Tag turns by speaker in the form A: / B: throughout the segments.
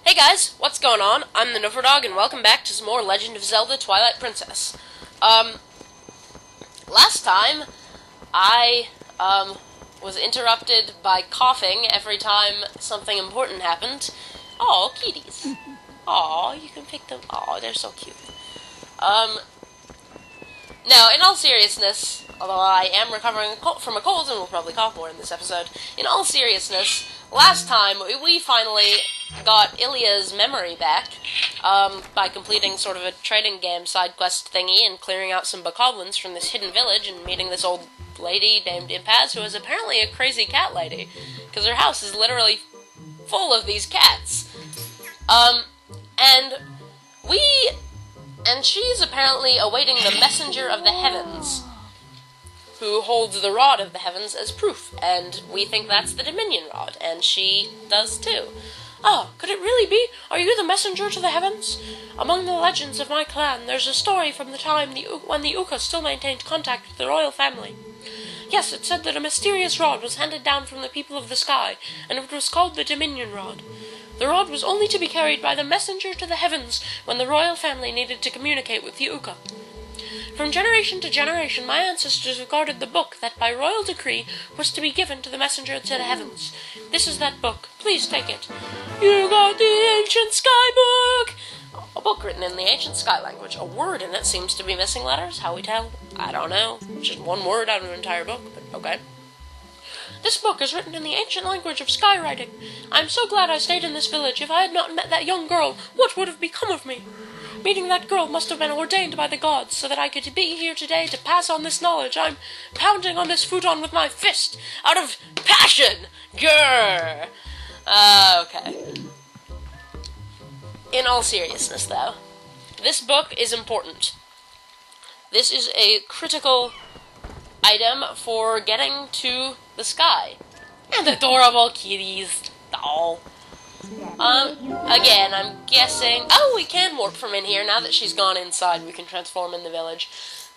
A: Hey guys, what's going on? I'm the Dog, and welcome back to some more Legend of Zelda Twilight Princess. Last time, I, was interrupted by coughing every time something important happened. Aw, kitties. Aw, you can pick them. Aw, they're so cute. Now, in all seriousness, although I am recovering from a cold and will probably cough more in this episode, in all seriousness, last time we finally got Ilya's memory back by completing sort of a trading game side quest thingy and clearing out some bokoblins from this hidden village and meeting this old lady named Impaz, who is apparently a crazy cat lady, because her house is literally full of these cats. And she's apparently awaiting the messenger of the heavens, who holds the rod of the heavens as proof, and we think that's the Dominion Rod, and she does too. Oh, could it really be? Are you the messenger to the heavens? Among the legends of my clan, there's a story from the time when the Uka still maintained contact with the royal family. Yes, it said that a mysterious rod was handed down from the people of the sky, and it was called the Dominion Rod. The rod was only to be carried by the messenger to the heavens when the royal family needed to communicate with the Uka. From generation to generation, my ancestors regarded the book that by royal decree was to be given to the messenger to the heavens. This is that book. Please take it. You got the ancient sky book! A book written in the ancient sky language. A word in it seems to be missing letters. How we tell? I don't know. Just one word out of an entire book, but okay. This book is written in the ancient language of skywriting. I'm so glad I stayed in this village. If I had not met that young girl, what would have become of me? Meeting that girl must have been ordained by the gods, so that I could be here today to pass on this knowledge. I'm pounding on this futon with my fist, out of passion! Grrr! Okay. In all seriousness, though, this book is important. This is a critical item for getting to the sky. And adorable kitties. Doll. Again, I'm guessing... Oh, we can warp from in here. Now that she's gone inside, we can transform in the village.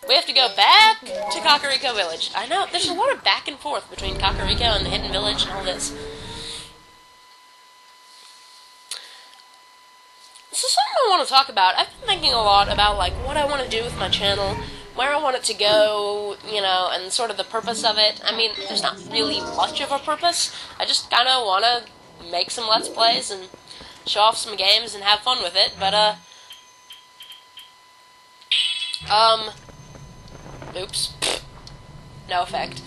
A: We have to go back to Kakariko Village. I know, there's a lot of back and forth between Kakariko and the Hidden Village and all this. So something I want to talk about. I've been thinking a lot about, like, what I want to do with my channel, where I want it to go, you know, and sort of the purpose of it. I mean, there's not really much of a purpose. I just kind of want to make some Let's Plays and show off some games and have fun with it, but, oops. No effect.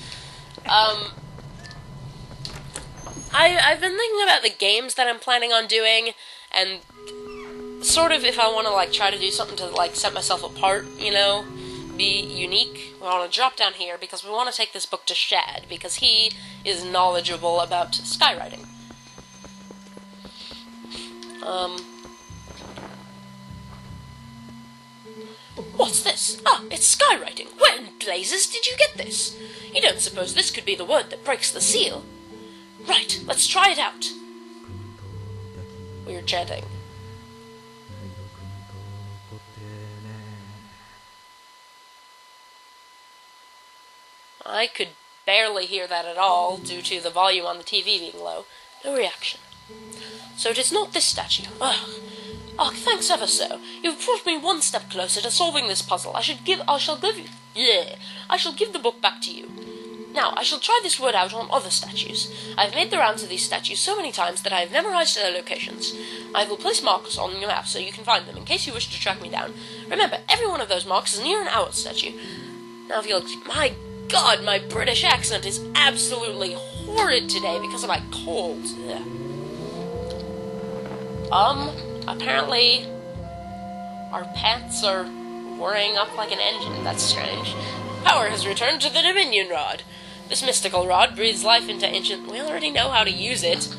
A: I've been thinking about the games that I'm planning on doing, and sort of if I want to, like, try to do something to, like, set myself apart, you know, be unique. We want to drop down here because we want to take this book to Shad, because he is knowledgeable about skywriting. What's this? Ah, it's skywriting. Where in blazes did you get this? You don't suppose this could be the word that breaks the seal? Right, let's try it out. We're chatting. I could barely hear that at all, due to the volume on the TV being low. No reaction. So it is not this statue. Ugh. Oh, thanks ever so. You've brought me one step closer to solving this puzzle. I shall give the book back to you. Now, I shall try this word out on other statues. I have made the rounds of these statues so many times that I have memorized their locations. I will place marks on your map so you can find them in case you wish to track me down. Remember, every one of those marks is near an owl statue. Now, if you'll... My God, my British accent is absolutely horrid today because of my cold. Ugh. Apparently, our pants are whirring up like an engine. That's strange. Power has returned to the Dominion Rod. This mystical rod breathes life into ancient... We already know how to use it.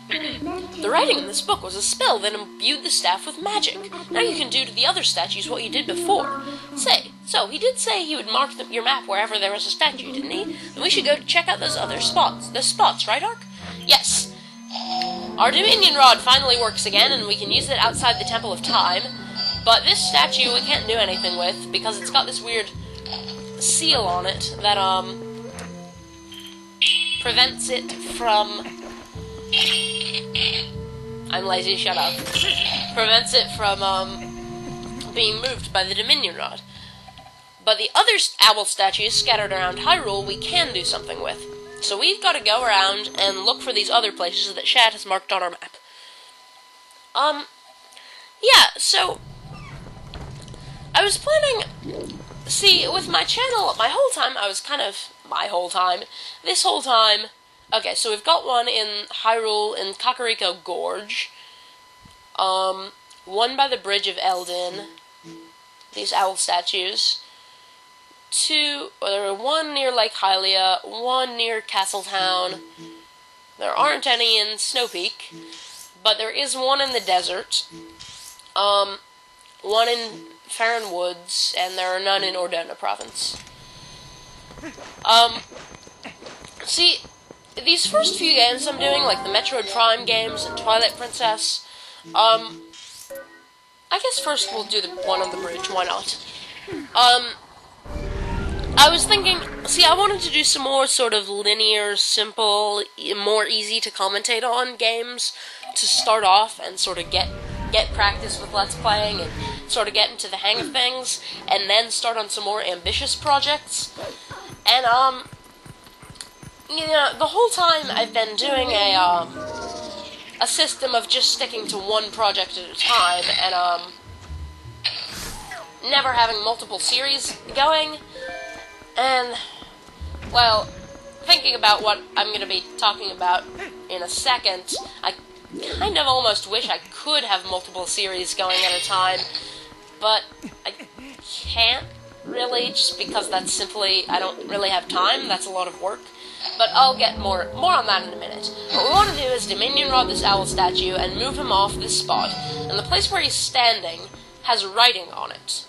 A: The writing in this book was a spell that imbued the staff with magic. Now you can do to the other statues what you did before. So he did say he would mark your map wherever there was a statue, didn't he? Then we should go check out those other spots. Those spots, right, Ark? Yes. Our Dominion Rod finally works again, and we can use it outside the Temple of Time. But this statue we can't do anything with, because it's got this weird seal on it that, prevents it from I'm lazy, shut up. Prevents it from, being moved by the Dominion Rod. But the other owl statues scattered around Hyrule we can do something with. So we've got to go around and look for these other places that Shad has marked on our map. Yeah, so I was planning, see, with my channel, this whole time, okay, so we've got one in Hyrule, in Kakariko Gorge, one by the Bridge of Eldin, these owl statues, one near Lake Hylia, one near Castletown. There aren't any in Snow Peak, but there is one in the desert, one in Farron Woods, and there are none in Ordona Province. See, these first few games I'm doing, like the Metroid Prime games and Twilight Princess, I guess first we'll do the one on the bridge, why not? I was thinking, see, I wanted to do some more sort of linear, simple, more easy to commentate on games to start off and sort of get practice with Let's Playing and sort of get into the hang of things, and then start on some more ambitious projects. And, you know, the whole time I've been doing a system of just sticking to one project at a time, and, never having multiple series going. And, well, thinking about what I'm going to be talking about in a second, I kind of almost wish I could have multiple series going at a time, but I can't really, just because that's simply, I don't really have time, that's a lot of work. But I'll get more on that in a minute. What we want to do is Dominion Rod this owl statue and move him off this spot, and the place where he's standing has writing on it.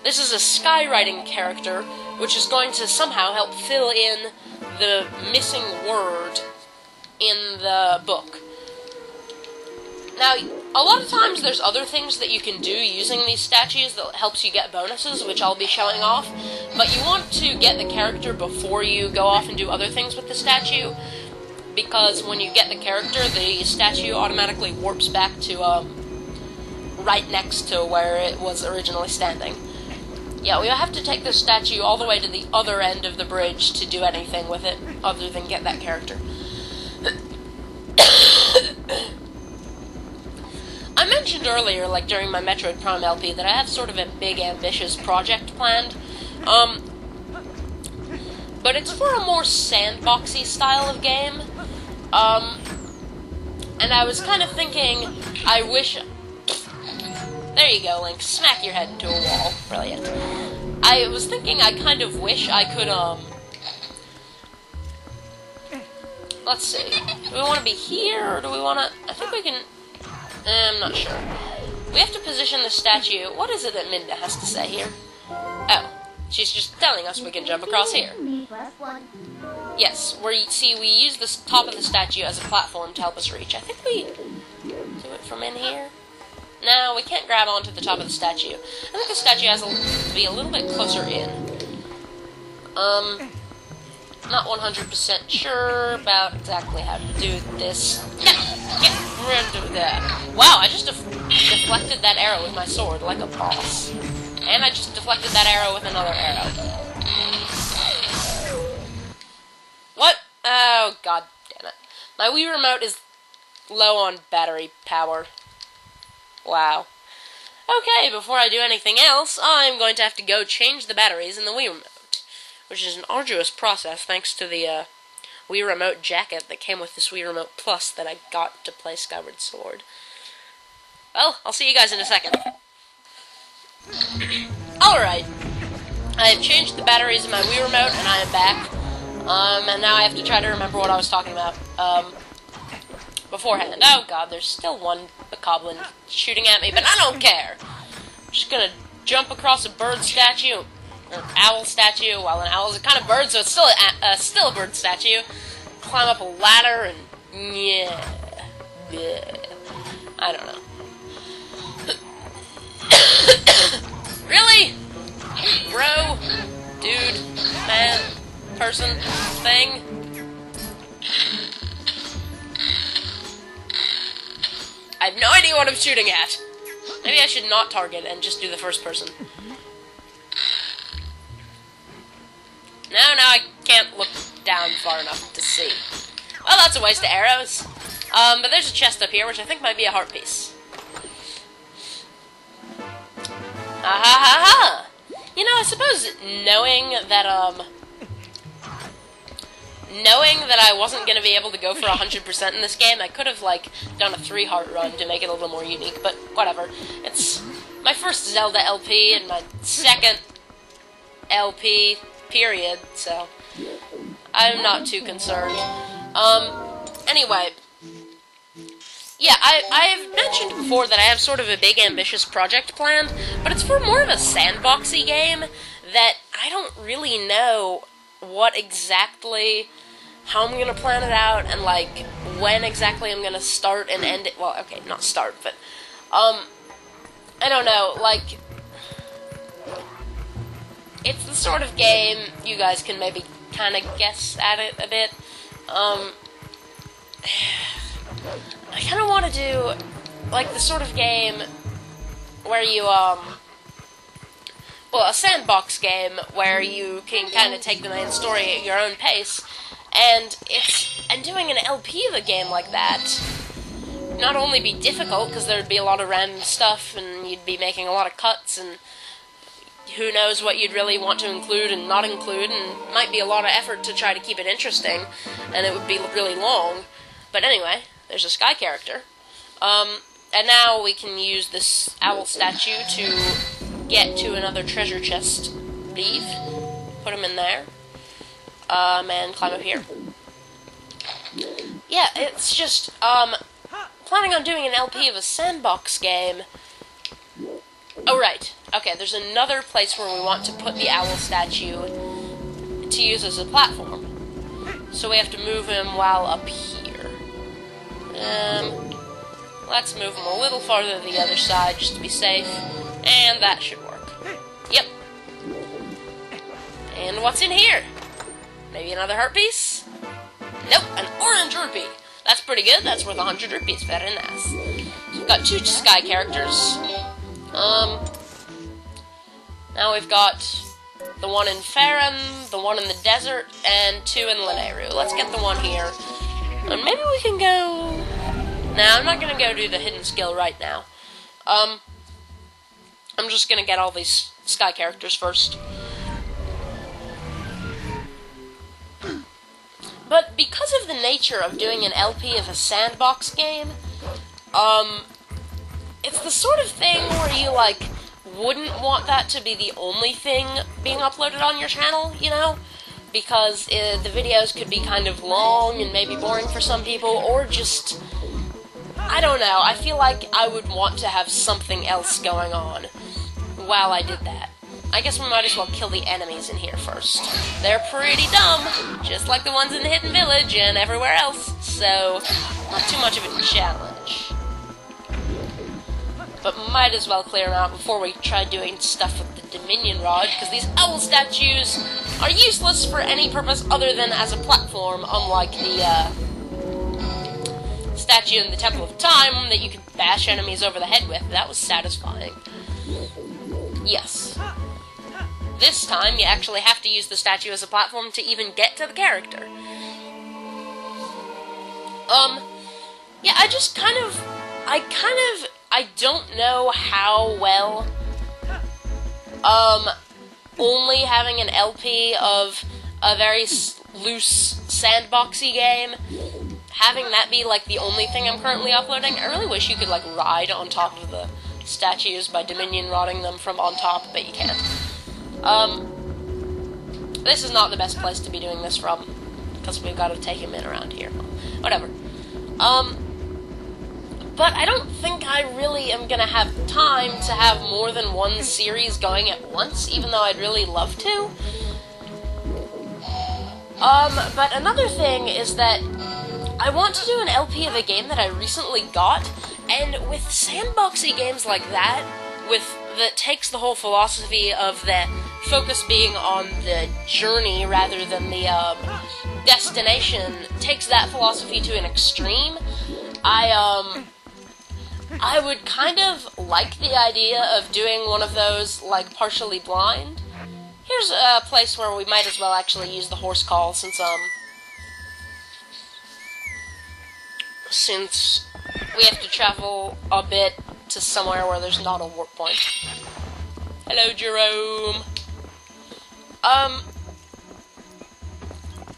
A: This is a skywriting character, which is going to somehow help fill in the missing word in the book. Now, a lot of times there's other things that you can do using these statues that helps you get bonuses, which I'll be showing off, but you want to get the character before you go off and do other things with the statue, because when you get the character, the statue automatically warps back to, right next to where it was originally standing. Yeah, we have to take this statue all the way to the other end of the bridge to do anything with it, other than get that character. I mentioned earlier, like during my Metroid Prime LP, that I have sort of a big, ambitious project planned. But it's for a more sandboxy style of game. And I was kind of thinking, I wish... There you go, Link. Smack your head into a wall. Brilliant. I was thinking I kind of wish I could, let's see. Do we want to be here, or do we want to... I think we can... I'm not sure. We have to position the statue. What is it that Minda has to say here? Oh. She's just telling us we can jump across here. Yes, we use the top of the statue as a platform to help us reach. I think we do it from in here. No, we can't grab onto the top of the statue. I think the statue has to be a little bit closer in. Not 100% sure about exactly how to do this. Get rid of that. Wow, I just deflected that arrow with my sword like a boss. And I just deflected that arrow with another arrow. What? Oh, god damn it. My Wii Remote is low on battery power. Wow. Okay, before I do anything else, I'm going to have to go change the batteries in the Wii Remote, which is an arduous process thanks to the Wii Remote jacket that came with this Wii Remote Plus that I got to play Skyward Sword. Well, I'll see you guys in a second. Alright. I have changed the batteries in my Wii Remote, and I am back. And now I have to try to remember what I was talking about, beforehand. Oh god, there's still one bokoblin shooting at me, but I don't care. I'm just gonna jump across a bird statue, or an owl statue. Well, an owl is a kind of bird, so it's still a bird statue. Climb up a ladder, and yeah. I don't know. Really? Bro? Dude? Man? Person? Thing? have no idea what I'm shooting at. Maybe I should not target and just do the first person. No, I can't look down far enough to see. Well, that's a waste of arrows. But there's a chest up here, which I think might be a heart piece. Ah-ha-ha-ha! You know, I suppose knowing that I wasn't going to be able to go for 100% in this game, I could have, like, done a 3-heart run to make it a little more unique, but whatever. It's my first Zelda LP and my second LP, period, so I'm not too concerned. Anyway, yeah, I've mentioned before that I have sort of a big ambitious project planned, but it's for more of a sandboxy game that I don't really know what exactly, how I'm going to plan it out, and, like, when exactly I'm going to start and end it. Well, okay, not start, but, I don't know, like, it's the sort of game you guys can maybe kind of guess at it a bit. I kind of want to do, like, the sort of game where you, well, a sandbox game where you can kind of take the main story at your own pace, and doing an LP of a game like that not only be difficult, because there'd be a lot of random stuff, and you'd be making a lot of cuts, and who knows what you'd really want to include and not include, and it might be a lot of effort to try to keep it interesting, and it would be really long. But anyway, there's a sky character. And now we can use this owl statue to get to another treasure chest. Leave. Put him in there. And climb up here. Yeah, it's just, planning on doing an LP of a sandbox game. Oh, right. Okay, there's another place where we want to put the owl statue to use as a platform. So we have to move him while up here. Let's move him a little farther to the other side just to be safe. And that should work. Yep. And what's in here? Maybe another heart piece? Nope, an orange rupee. That's pretty good. That's worth 100 rupees. Very nice. So we've got 2 sky characters. Now we've got the one in Farron, the one in the desert, and 2 in Lineru. Let's get the one here. And maybe we can go... Nah, I'm not going to go do the hidden skill right now. I'm just going to get all these sky characters first. But because of the nature of doing an LP of a sandbox game, it's the sort of thing where you, like, wouldn't want that to be the only thing being uploaded on your channel, you know? Because the videos could be kind of long and maybe boring for some people, or just, I don't know, I feel like I would want to have something else going on while I did that. I guess we might as well kill the enemies in here first. They're pretty dumb, just like the ones in the Hidden Village and everywhere else, so not too much of a challenge. But might as well clear them out before we try doing stuff with the Dominion Rod, because these owl statues are useless for any purpose other than as a platform, unlike the statue in the Temple of Time that you could bash enemies over the head with. That was satisfying. Yes. This time, you actually have to use the statue as a platform to even get to the character. Yeah, I don't know how well, only having an LP of a very loose sandboxy game, having that be, like, the only thing I'm currently uploading. I really wish you could, like, ride on top of the statues by Dominion rodding them from on top, but you can't. This is not the best place to be doing this from, because we've got to take him in around here. Whatever. But I don't think I really am gonna have time to have more than one series going at once, even though I'd really love to. But another thing is that I want to do an LP of a game that I recently got, and with sandboxy games like that, that takes the whole philosophy of the focus being on the journey rather than the destination, takes that philosophy to an extreme. I would kind of like the idea of doing one of those, like, partially blind. Here's a place where we might as well actually use the horse call, since we have to travel a bit to somewhere where there's not a warp point. Hello, Jerome.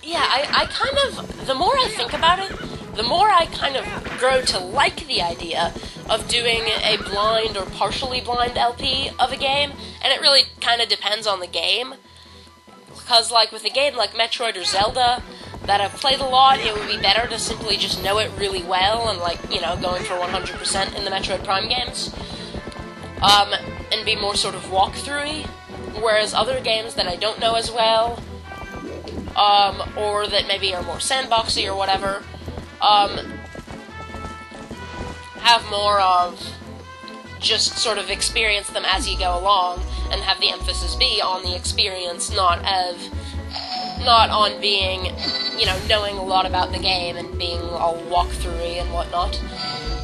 A: Yeah, I kind of, the more I think about it, the more I kind of grow to like the idea of doing a blind or partially blind LP of a game, and it really kind of depends on the game. Because, like, with a game like Metroid or Zelda, that I've played a lot, it would be better to simply just know it really well, and, like, you know, going for 100% in the Metroid Prime games, and be more sort of walkthrough-y, whereas other games that I don't know as well, or that maybe are more sandboxy or whatever, have more of just sort of experience them as you go along, and have the emphasis be on the experience, not on being, you know, knowing a lot about the game and being all walkthrough-y and whatnot.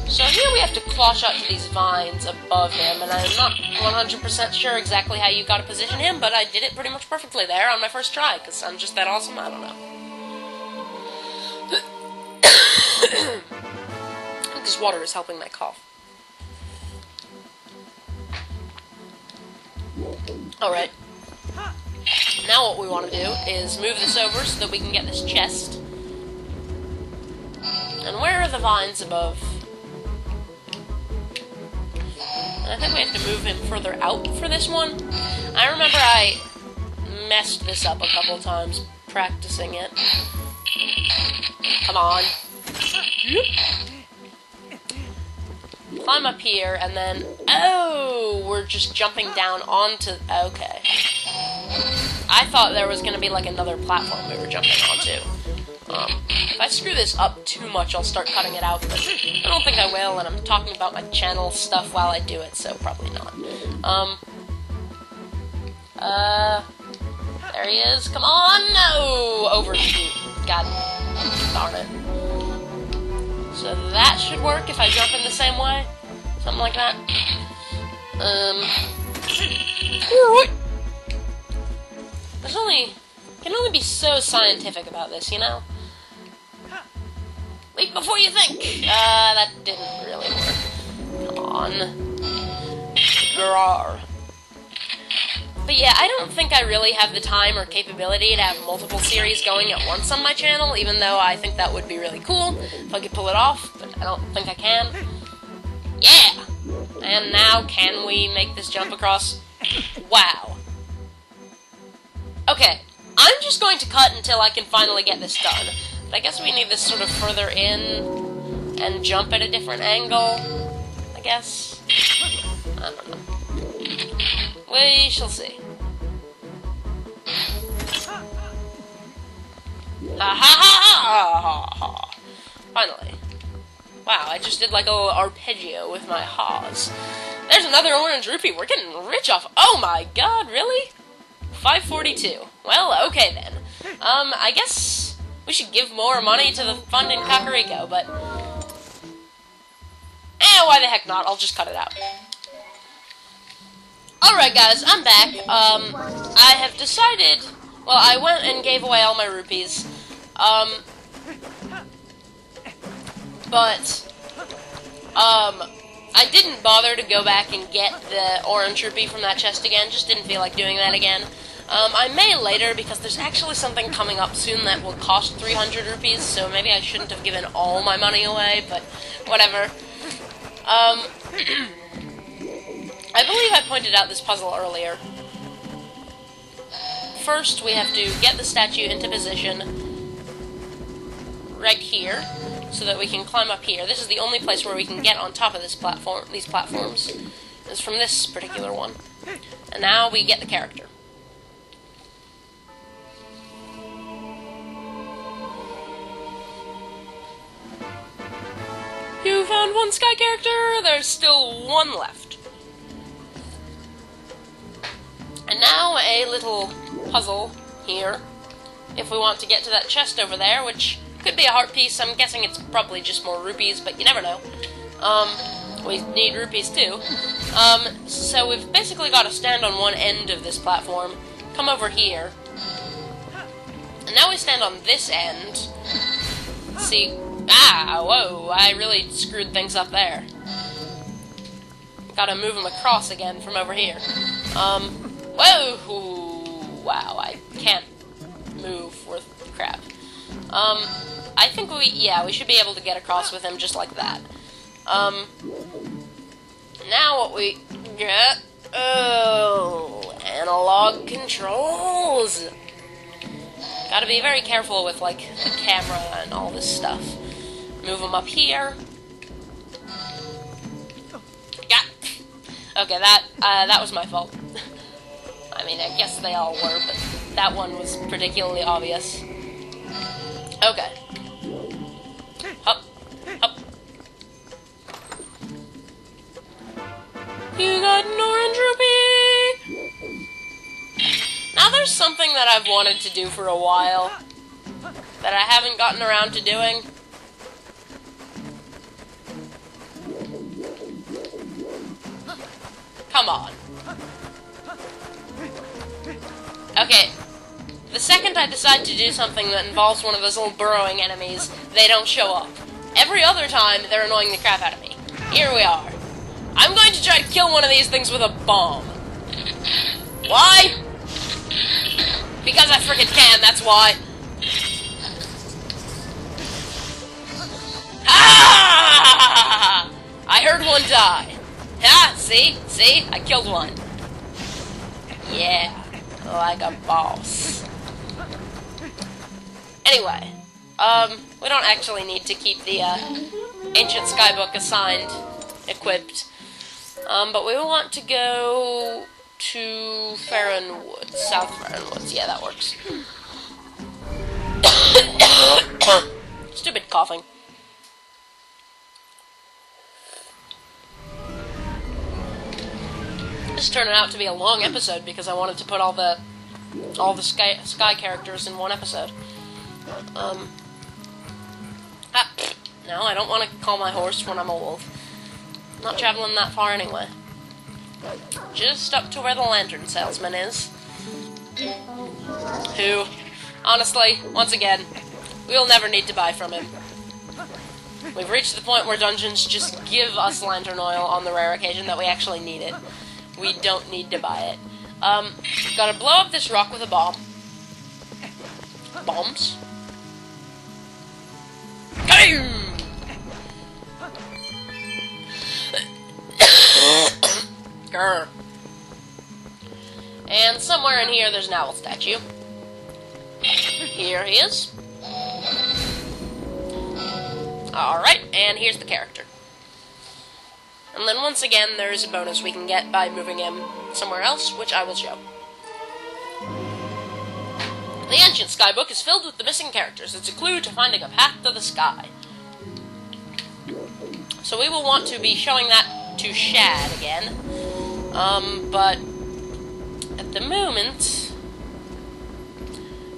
A: So here we have to claw shot to these vines above him, and I'm not 100% sure exactly how you gotta position him, but I did it pretty much perfectly there on my first try, because I'm just that awesome, I don't know. This water is helping my cough. Alright. Now what we want to do is move this over so that we can get this chest. And where are the vines above? I think we have to move him further out for this one. I remember I messed this up a couple times practicing it. Come on. Climb up here, and then... Oh! We're just jumping down onto... Okay. I thought there was going to be, like, another platform we were jumping onto. If I screw this up too much, I'll start cutting it out, but I don't think I will, and I'm talking about my channel stuff while I do it, so probably not. There he is. Come on! No! Overshoot. God darn it. So that should work if I jump in the same way. Something like that. Can only be so scientific about this, you know? Leap before you think! That didn't really work. Come on. Grar. But yeah, I don't think I really have the time or capability to have multiple series going at once on my channel, even though I think that would be really cool if I could pull it off, but I don't think I can. Yeah! And now, can we make this jump across? Wow. Okay, I'm just going to cut until I can finally get this done. But I guess we need this sort of further in and jump at a different angle, I guess. I don't know. We shall see. Ha ha ha ha ha! Finally. Wow, I just did like a little arpeggio with my haws. There's another orange rupee. We're getting rich off. Oh my god, really? 542. Well, okay then. I guess we should give more money to the fund in Kakariko, but... why the heck not? I'll just cut it out. Alright guys, I'm back. I have decided... Well, I went and gave away all my rupees. I didn't bother to go back and get the orange rupee from that chest again, just didn't feel like doing that again. I may later, because there's actually something coming up soon that will cost 300 rupees, so maybe I shouldn't have given all my money away, but whatever. I believe I pointed out this puzzle earlier. First, we have to get the statue into position right here, so that we can climb up here. This is the only place where we can get on top of this platform. These platforms is from this particular one. And now we get the character. You found one sky character. There's still one left. And now a little puzzle here. If we want to get to that chest over there, which could be a heart piece. I'm guessing it's probably just more rupees, but you never know. We need rupees too. So we've basically got to stand on one end of this platform, come over here, and now we stand on this end. See, whoa, I really screwed things up there. Gotta move them across again from over here. Whoa, wow, I can't move worth crap. I think we should be able to get across with him just like that. Now what we get, analog controls. Gotta be very careful with, like, the camera and all this stuff. Move them up here. Yeah. Okay, that was my fault. I mean, I guess they all were, but that one was particularly obvious. Okay. Up, up. You got an orange rupee! Now there's something that I've wanted to do for a while that I haven't gotten around to doing. Come on. Okay. The second I decide to do something that involves one of those little burrowing enemies, they don't show up. Every other time, they're annoying the crap out of me. Here we are. I'm going to try to kill one of these things with a bomb. Why? Because I frickin' can, that's why. Ah! I heard one die. Ha! See? See? I killed one. Yeah. Like a boss. Anyway. We don't actually need to keep the, Ancient Skybook assigned, equipped. But we want to go to Farron Woods. South Farron Woods. Yeah, that works. Stupid coughing. This turned out to be a long episode because I wanted to put all the sky characters in one episode. No, I don't want to call my horse when I'm a wolf. I'm not traveling that far anyway. Just up to where the lantern salesman is. Who, honestly, once again, we'll never need to buy from him. We've reached the point where dungeons just give us lantern oil on the rare occasion that we actually need it. We don't need to buy it. Gotta blow up this rock with a bomb. Bombs. Kaboom! Grr. And somewhere in here there's an owl statue. Here he is. Alright, and here's the character. And then once again, there's a bonus we can get by moving him somewhere else, which I will show. The Ancient Skybook is filled with the missing characters. It's a clue to finding a path to the sky. So we will want to be showing that to Shad again. But at the moment,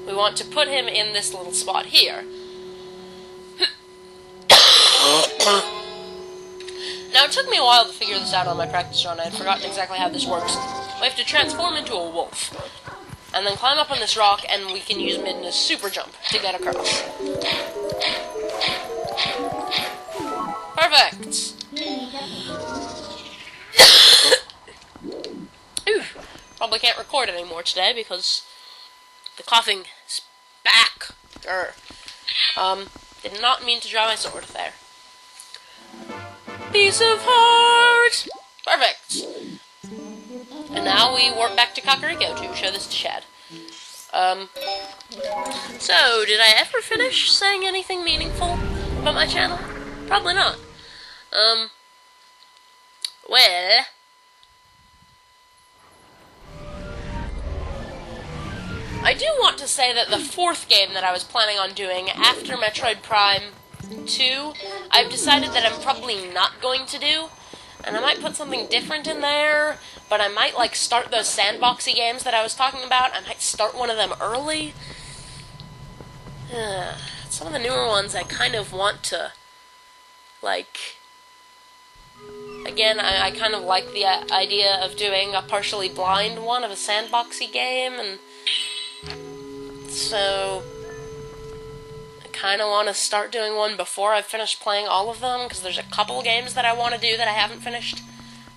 A: we want to put him in this little spot here. Now, it took me a while to figure this out on my practice run. I had forgotten exactly how this works. We have to transform into a wolf, and then climb up on this rock, and we can use Midna's super jump to get across. Perfect! Ooh, probably can't record anymore today because the coughing is back. Grr. Did not mean to draw my sword there. Piece of heart! Perfect! And now we warp back to Kakariko to show this to Shad. So, did I ever finish saying anything meaningful about my channel? Probably not. Well... I do want to say that the fourth game that I was planning on doing after Metroid Prime 2, I've decided that I'm probably not going to do, and I might put something different in there, but I might, like, start those sandboxy games that I was talking about. I might start one of them early. Some of the newer ones I kind of want to, like, Again, I kind of like the idea of doing a partially blind one of a sandboxy game, and so I kind of want to start doing one before I've finished playing all of them, because there's a couple games that I want to do that I haven't finished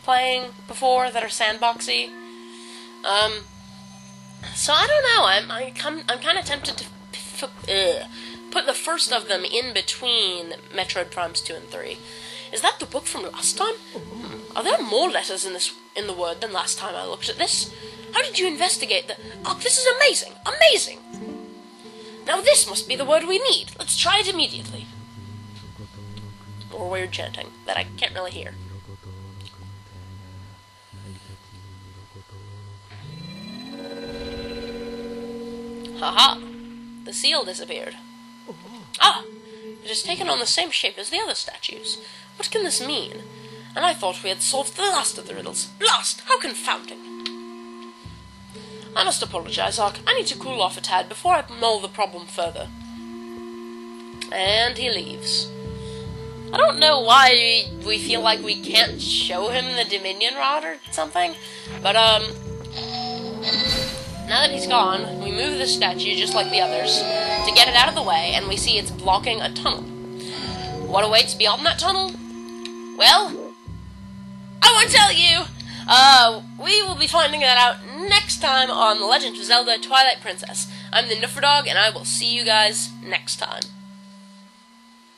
A: playing before that are sandboxy. So I don't know. I'm kind of tempted to put the first of them in between Metroid Primes 2 and 3. Is that the book from last time? Are there more letters in the word than last time I looked at this? How did you investigate the... Oh, this is amazing! Amazing! Now this must be the word we need. Let's try it immediately. Or weird chanting that I can't really hear. Haha! The seal disappeared. Ah! It has taken on the same shape as the other statues. What can this mean? And I thought we had solved the last of the riddles. Blast! How confounding! I must apologize, Ark. I need to cool off a tad before I mull the problem further. And he leaves. I don't know why we feel like we can't show him the Dominion Rod or something, but, now that he's gone, we move the statue just like the others to get it out of the way, and we see it's blocking a tunnel. What awaits beyond that tunnel? Well, I won't tell you! We will be finding that out next time on The Legend of Zelda Twilight Princess. I'm the Nuffer Dog, and I will see you guys next time.